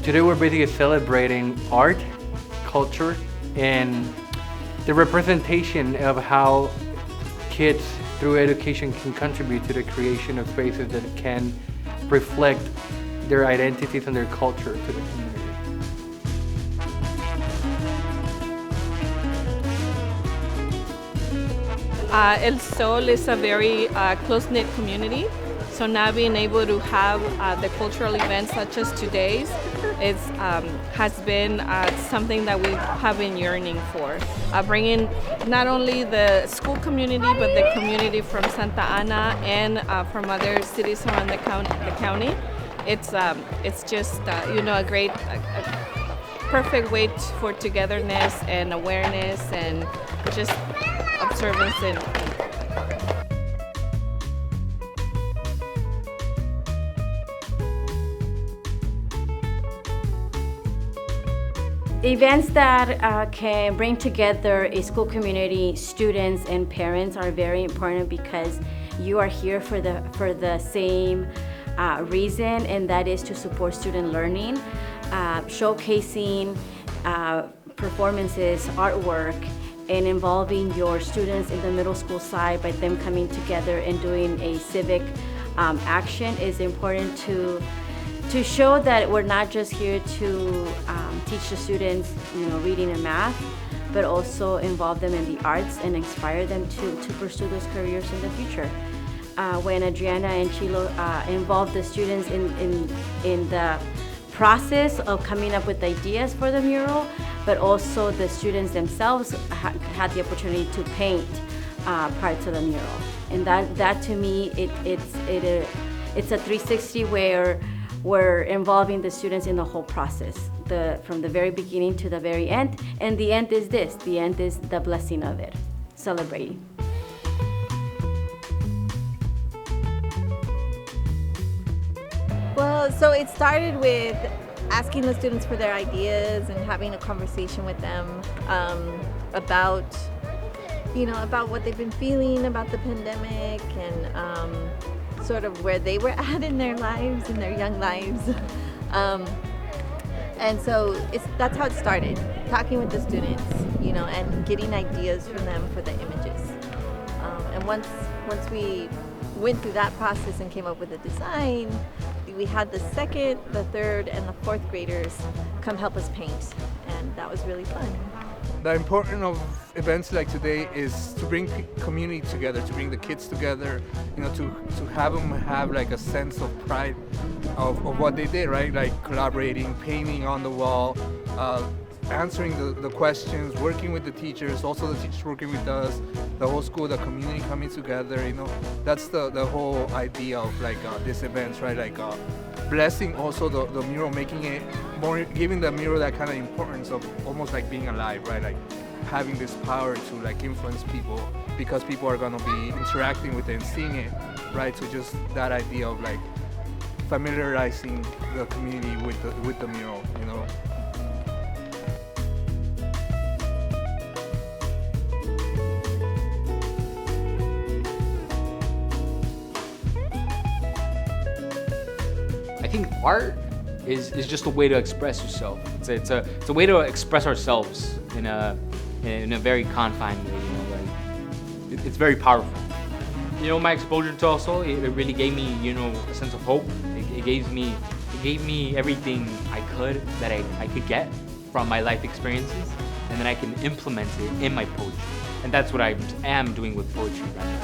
Today we're basically celebrating art, culture, and the representation of how kids through education can contribute to the creation of spaces that can reflect their identities and their culture to the community. El Sol is a very close-knit community, so now being able to have the cultural events such as today's has been something that we have been yearning for. Bringing not only the school community, but the community from Santa Ana and from other cities around the county. It's just a great, perfect way for togetherness and awareness and just observance and events that can bring together a school community, students and parents are very important because you are here for the same reason, and that is to support student learning, showcasing performances, artwork, and involving your students in the middle school side by them coming together and doing a civic action is important to show that we're not just here to teach the students, reading and math, but also involve them in the arts and inspire them to pursue those careers in the future. When Adriana and Chilo involved the students in the process of coming up with ideas for the mural, but also the students themselves had the opportunity to paint parts of the mural. And that to me, it's a 360 where we're involving the students in the whole process, from the very beginning to the very end. And the end is this, the end is the blessing of it, celebrating. Well, so it started with asking the students for their ideas and having a conversation with them about what they've been feeling about the pandemic and sort of where they were at in their lives, in their young lives. And so that's how it started, talking with the students, and getting ideas from them for the images. And once we went through that process and came up with a design, we had the second, the third, and the fourth graders come help us paint, and that was really fun. The importance of events like today is to bring community together, to bring the kids together, to have them have like a sense of pride of what they did, right? Like collaborating, painting on the wall, answering the questions, working with the teachers, also the teachers working with us, the whole school, the community coming together, that's the whole idea of these events, right? Like blessing also the mural, making it more, giving the mural that kind of importance of almost like being alive, right? Like having this power to influence people because people are gonna be interacting with it and seeing it, right? So just that idea of familiarizing the community with the mural, I think art is just a way to express yourself. It's a way to express ourselves in a very confined way. It's very powerful. My exposure to El Sol, it really gave me a sense of hope. It gave me everything I could that I could get from my life experiences, and then I can implement it in my poetry. And that's what I am doing with poetry right now.